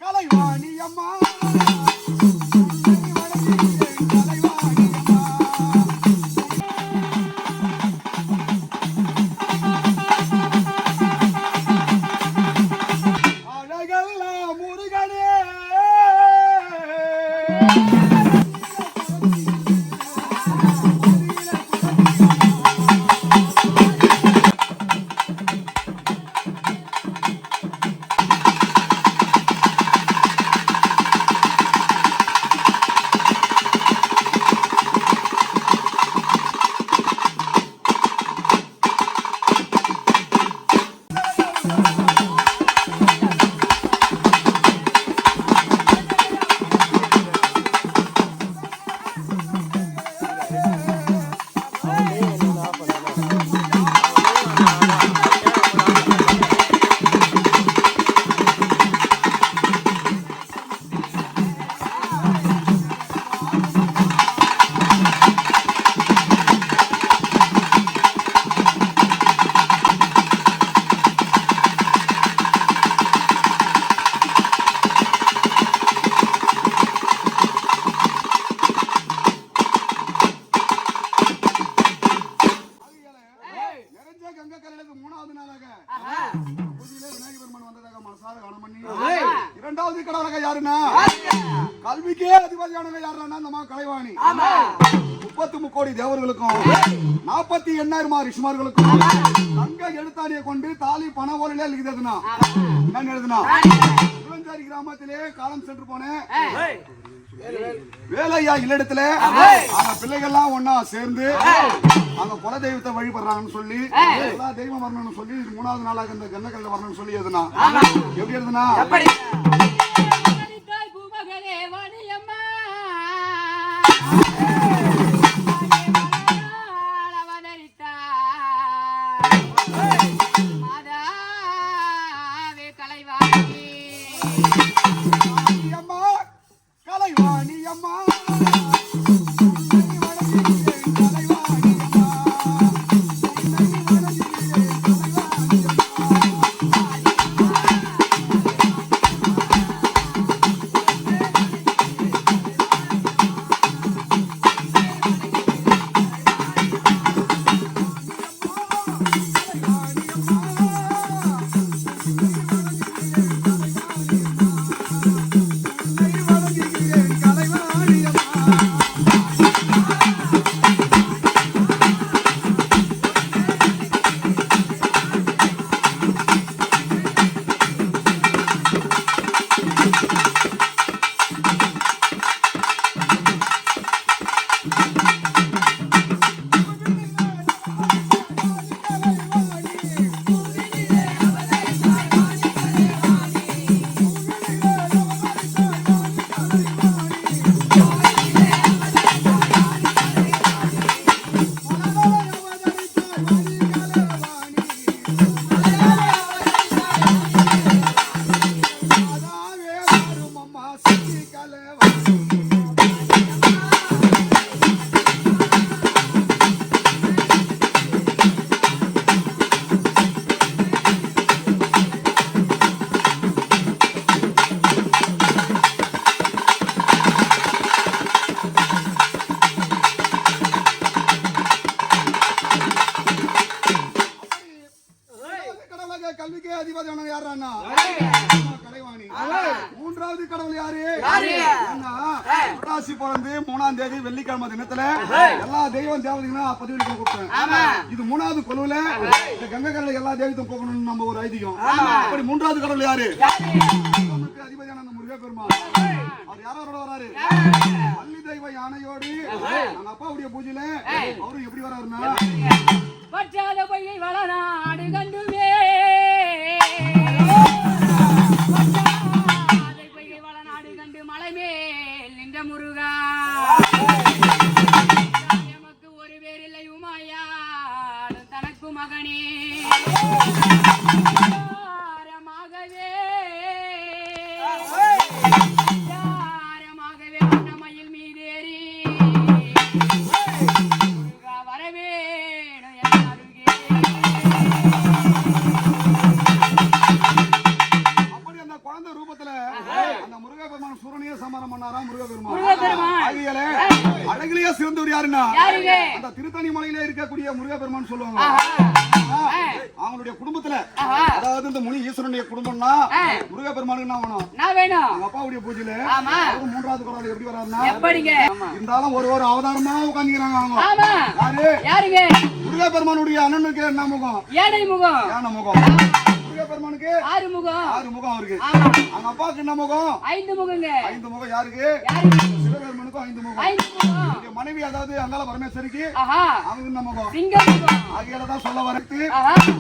கலைவாணி அம்மா அழகெல்லாம் முருகனே இரண்டாவது கடவுளாக யாருன்னா கல்விக்கே அதிபதியானவங்க யாருன்னா நம்ம கலைவாணி 33 கோடி தேவர்களுக்கும் 48,000 ரிஷிமார்களுக்கும் தங்க எழுத்தாணியை கொண்டு தாலி பண ஓலையில எழுதுனா என்ன எழுதுனா குளஞ்சாரி கிராமத்திலே காலம் சென்று போனேன் வேலையா இல்லடத்துல அவங்க பிள்ளைகள்லாம் ஒன்னா சேர்ந்து அவங்க குல தெய்வத்தை வழிபடுறாங்கன்னு சொல்லி எல்லா தெய்வம் வரணும்னு சொல்லி 3வது நாளாக இந்த கண்ணக்கல்ல வரணும்னு சொல்லி எதுனா எப்படி எழுதுனா கலைவாணி அம்மா கல்விக்கே அதிபதியானவங்க யாருன்னா கலைவாணி 3வது கடவுள் யாரு புரட்டாசி பிறந்து 3ஆம் தேதி வெள்ளிக்கிழமை தினத்துல எல்லா தெய்வம் தேவதைகளும் பதிவுக்கு கூப்பிட்டேன் இது 3வது கொலுவுல இந்த கங்கை கடல எல்லா தெய்வத்தையும் போகணும்னு நம்ம ஒரு ஐதீகம் அப்படி 3வது கடவுள் யாரு அதிபதியான முருகா பெருமாள் அவர் யாரோட வராரு பள்ளி தெய்வ யானையோடு அவங்க அப்பாவுடைய பூஜையில அவரும் எப்படி வராருன்னா பச்சாத பையை வளநாடு கண்டுவே பச்சாத பையை வளநாடு கண்டு மலை மேல் நின்ற முருகா சிறந்தவர் யாருன்னா அந்த திருத்தணி மலையில இருக்கக்கூடிய முருகப்பெருமான் சொல்லுவாங்க. அவங்களுடைய குடும்பத்துல அதாவது இந்த முனி ஈஸ்வரனுடைய குடும்பம்னா முருகப்பெருமானுக்கு என்ன வேணும்? அவங்க அப்பாவுடைய பூஜையில அவரு 3வது குறள் எப்படி வராருன்னா இருந்தாலும் ஒரு அவதாரமா உட்காந்துக்கிறாங்க. அவங்க யாருங்க? முருகப்பெருமானுடைய அண்ணனுக்கு என்ன முகம்? யானை முகம். முருகப்பெருமானுக்கு 6 முகம் அவருக்கு. அவங்க அப்பாவுக்கு என்ன முகம்? 5 முகம். யாருக்கு? சிவபெருமானுக்கும் 5 முகம். மனைவி அதாவது அங்காள பரமேஸ்வரிக்கு அவங்க என்ன முகம்? ஆகியதான் சொல்ல வரது.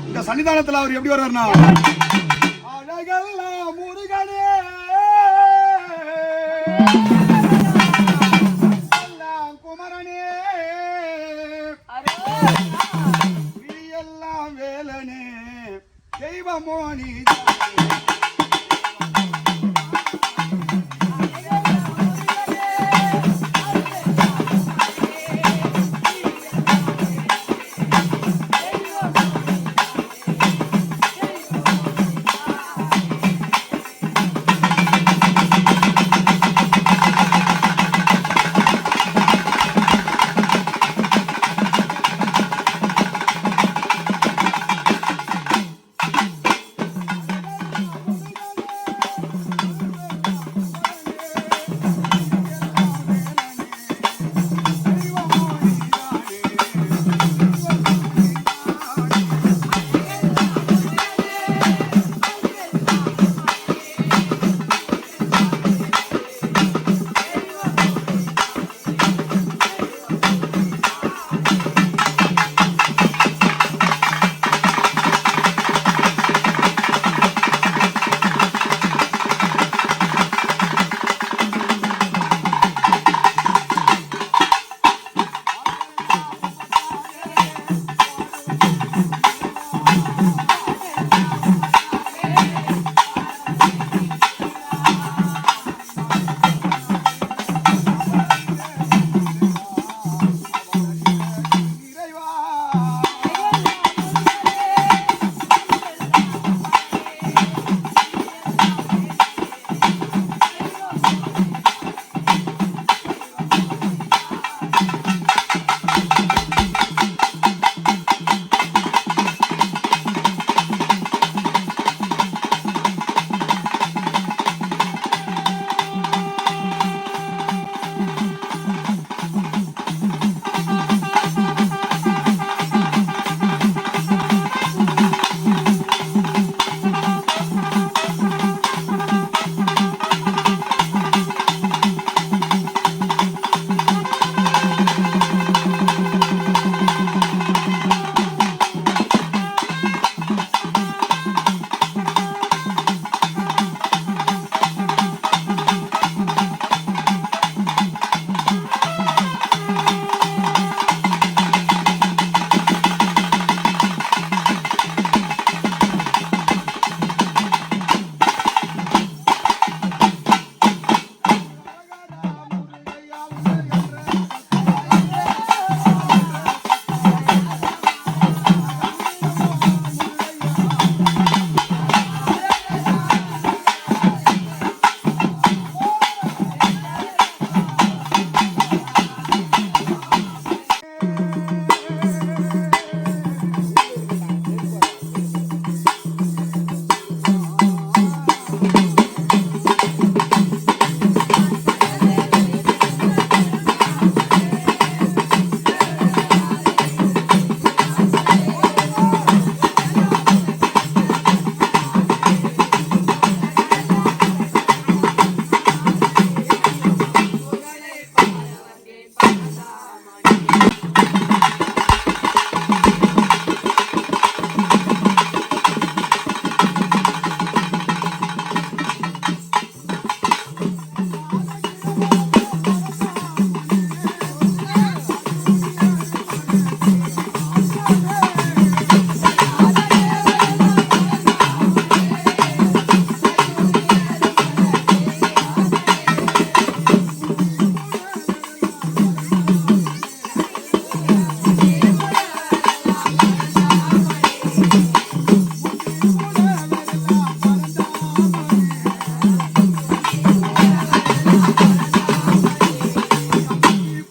இந்த சன்னிதானத்துல அவர் எப்படி வர்றாருன்னா அழகெல்லாம் முருகனே குமரனே எல்லாம் வேலனே தெய்வமோ நீ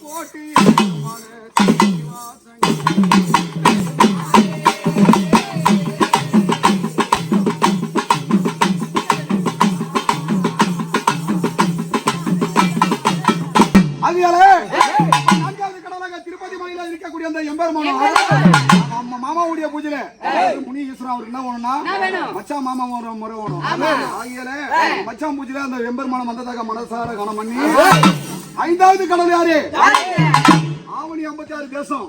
போட்டி எம்பெருமானம் நம்ம மாமாவுடைய பூஜையில முனி ஈஸ்வரன் அவருக்கு என்ன வேணும்னா மச்சான் மாமா முறை வேணும். ஆகியால மச்சான் பூஜையில அந்த எம்பெருமானம் வந்ததாக மனசார கணம் பண்ணி 5வது கடவுள் யாரு? ஆவணி 56 தேசம்.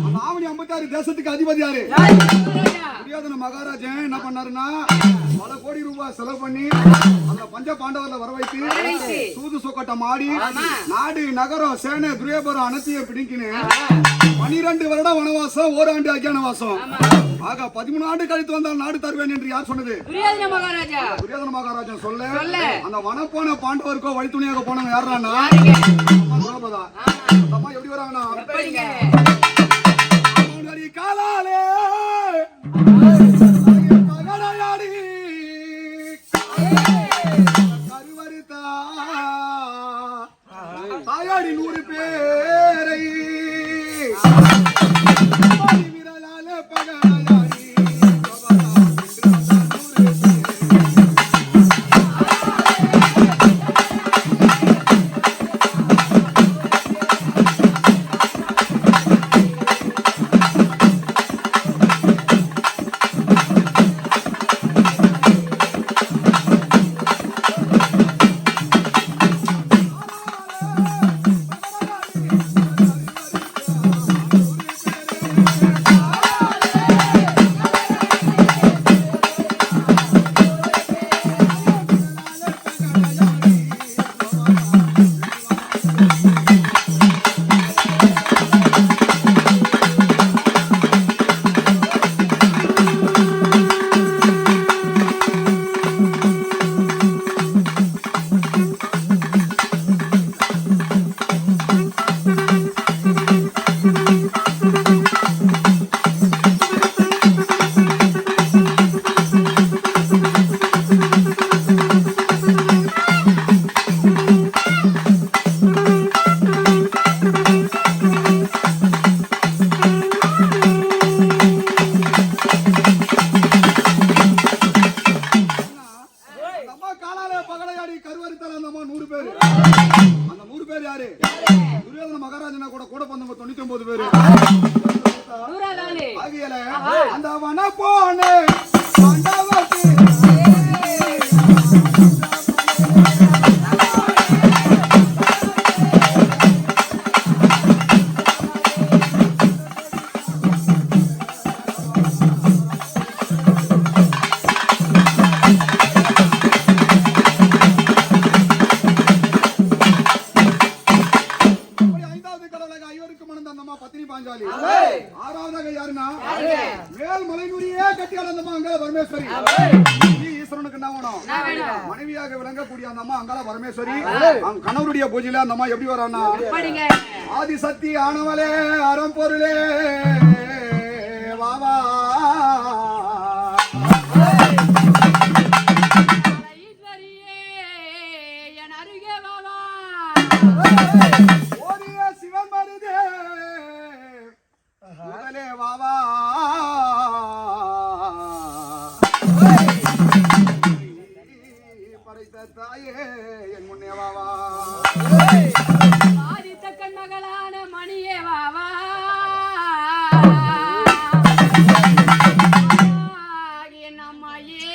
அந்த ஆவணி 56 தேசத்துக்கு அதிபதி யாரு? துரியோதன மகாராஜன் என்ன பண்ணாருன்னா பல கோடி ரூபாய் செலவு பண்ணி அந்த பஞ்ச பாண்டவர்ல வர வைத்து சூது சொக்கட்டம் ஆடி நாடு நகரம் சேனை துரியோபுரம் அனைத்தையும் பிடிக்கினு 12 வருடம் வனவாசம், ஓராண்டு அஜ்ஞானவாசம். ஆக 13 ஆண்டு கழித்து வந்தால் நாடு தருவேன் என்று யார் சொன்னது? துரியோதன மகாராஜன் சொல்ல அந்த வனம் போன பாண்டவருக்கோ வழித்துணையாக போனவங்க யாருன்னா திரௌபதா. அம்மா எப்படி வராங்கன்னா காலாலே பகடையாடி கருவறுத்தா தாயாடி 100 பேரை விரலாலே பகடையாடி அந்த வன போன மனைவியாக விளங்கக்கூடிய அந்த அம்மா அங்காள பரமேஸ்வரி கணவருடைய பூஜையில அந்த அம்மா எப்படி வரானா ஆதிசக்தி ஆனவளே அறம்பொருளே வாவா ஓரிய சிவன் மருதே முதலே வாவா தாயே என் முன்னே வாவா ஆதித்தக்கன் மகளான மணியே வாவா என் அம்மாயே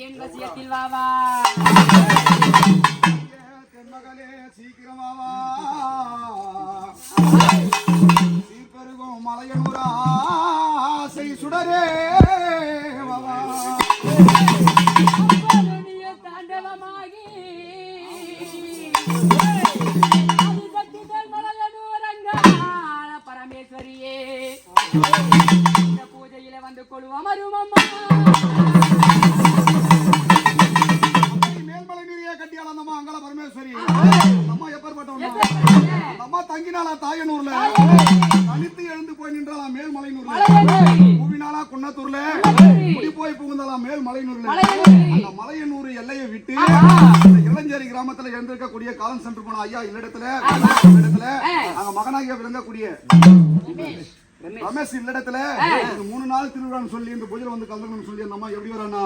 என் வசியத்தில் வாவா என் மகளே சீக்கிரம் வாவா சீர்பெருகும் மலையனூரா ஆசை சுடரே வாவா பரமேஸ்வரியே இந்த பூஜையில வந்து கொள்வோம் மேல்மலை நீரியா கட்டியால அந்த அங்காள பரமேஸ்வரி அம்மா எப்பேற்பட்டவங்க அந்த அம்மா தங்கினாலா தாயனூர்ல தனித்து எழுந்து போய் நின்றாலாம் மேல்மலைனூர்ல பூவினாலா குன்னத்தூர்ல குடி போய் புகுந்தாலாம் மேல்மலைனூர்ல அந்த மலையனூர் எல்லையை விட்டு இளஞ்சேரி கிராமத்துல எழுந்திருக்கக்கூடிய காலம் சென்று போன ஐயா இல்லிடத்துல அங்க மகனாகிய விளங்கக்கூடிய ரமேஷ் இல்லிடத்துல 3 நாள் திருவிழான்னு சொல்லி இந்த பூஜையில வந்து கலந்துக்கணும்னு சொல்லி அந்த அம்மா எப்படி வரானா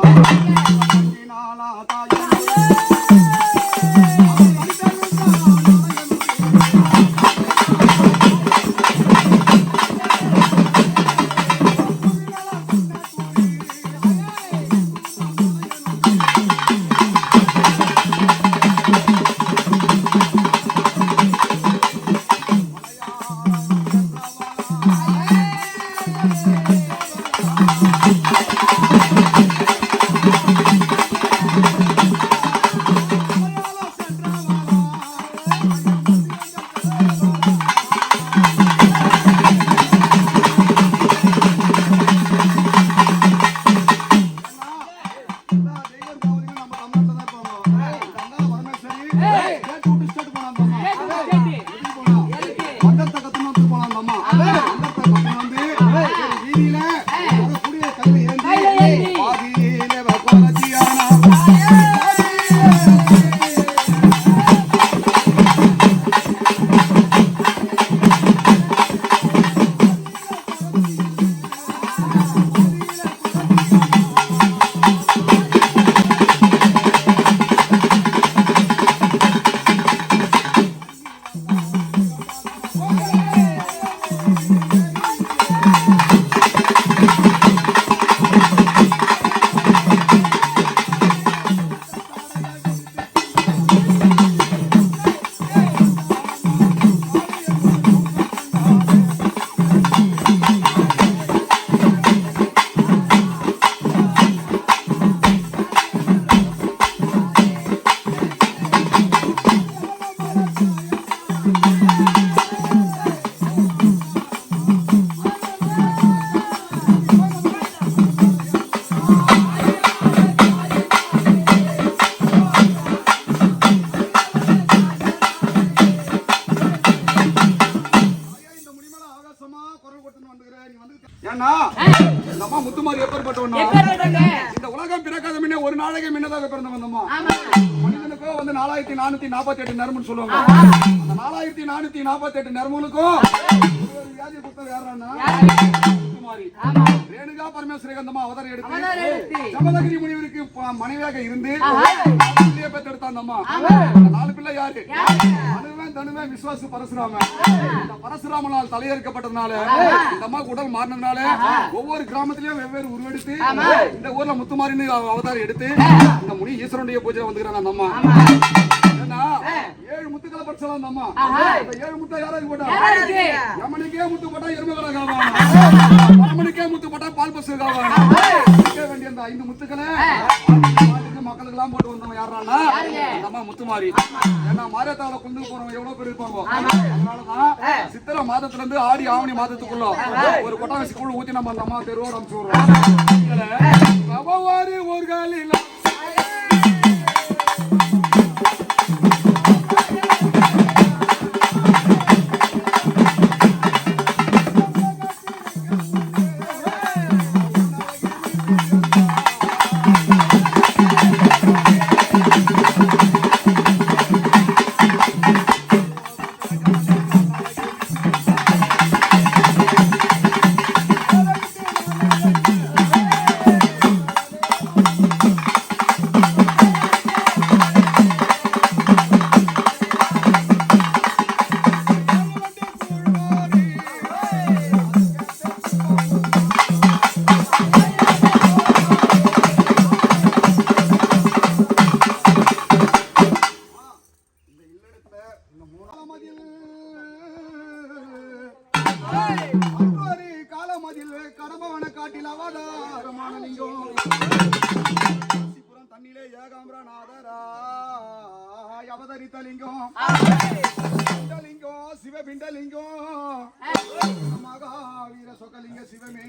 ஏன்னா இந்த அம்மா முத்துமாரி எப்பேற்பட்டவனா இந்த உலகம் பிறக்காத முன்னே ஒரு நாளைக்கு முன்னதாக பிறந்த வந்தம்மா மனிதனுக்கோ வந்து 4448 நரம்புன்னு சொல்லுவாங்க அந்த 4448 நரம்புகளுக்கும் ஒரு வியாதி கொடுத்தது யாரான்னா முத்துமாரி ரேணுகா பரமேஸ்வரி அந்த அம்மா அவதாரம் எடுத்து ஜமதகிரி முனிவருக்கு மனைவியாக இருந்து பெற்றெடுத்த அந்த அம்மா அந்த 4 பிள்ளை யாரு அனுவன் தனுவன் விஸ்வாசு பரசுராமன் இந்த பரசுராமனால் தலையெடுக்கப்பட்டதுனால இந்த அம்மாவுக்கு உடல் மாறினதுனால ஒவ்வொரு கிராமத்திலயும் வெவ்வேறு உருவெடுத்து இந்த ஊர்ல முத்துமாரின்னு அவதாரம் எடுத்து இந்த முனி ஈஸ்வரனுடைய பூஜை வந்துக்கிறாங்க அந்த அம்மா. ஏன்னா 7 முத்துக்களை பறிச்சலாம் அந்த அம்மா. இந்த 7 முட்டை யாராவது போட்டா யமனுக்கே முத்து போட்டா எருமகடா காவாங்க, யமனுக்கே முத்து போட்டா பால் பசு காவாங்க. வேண்டிய அந்த 5 முத்துக்களை மக்களுக்கு எல்லாம் போட்டு வந்தவங்க யாரானா அந்த அம்மா முத்துமாரி. ஏன்னா மாரியத்தாவில குந்து போறவங்க எவ்வளவு பேர் இருப்பாங்க. அதனாலதான் சித்திரை மாதத்துல இருந்து ஆடி ஆவணி மாதத்துக்குள்ள ஒரு கொட்டாசி கூழ் ஊத்தி நம்ம அந்த அம்மா தெருவோட அனுப்பிச்சு விடுறோம். ஒரு காலில கடம்பவன காட்டில் அவதாரமான லிங்கம் தண்ணிலே ஏகாம்பரநாதரா அவதரித்த லிங்கம் லிங்கம் சிவபிண்டலிங்கம் மகாவீர சொக்கலிங்க சிவமே.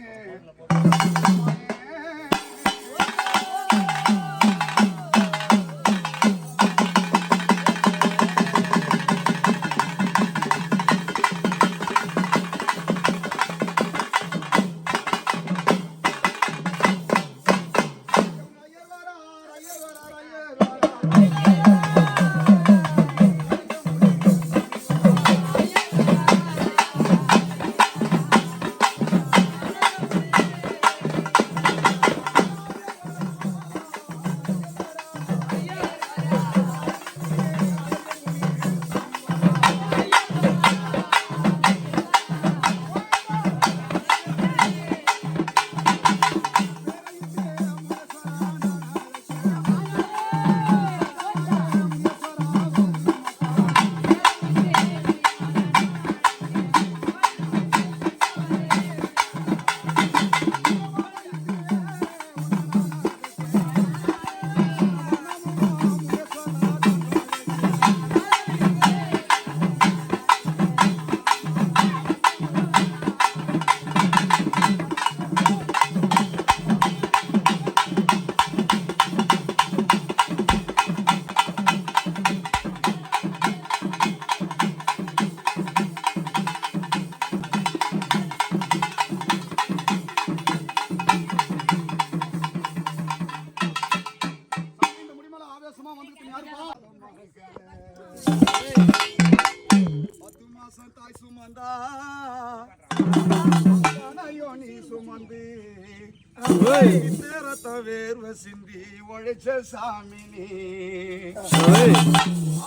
வேர்வ சிந்தி ஒழைச்ச சாமினி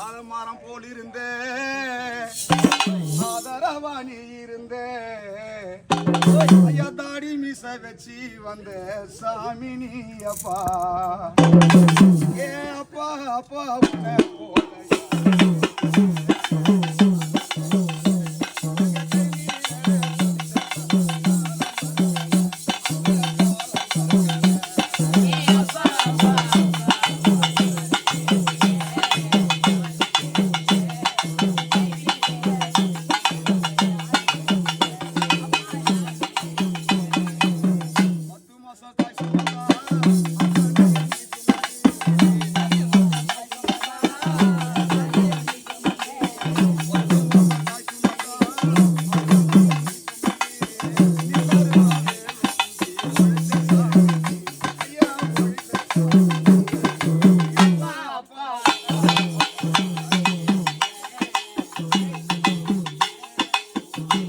ஆலமரம் போல் இருந்த ஆதரவாணி இருந்த தாடி மிச வச்சு வந்த சாமினி அப்பா ஏ அப்பா அப்பா உன்னை போல ஆ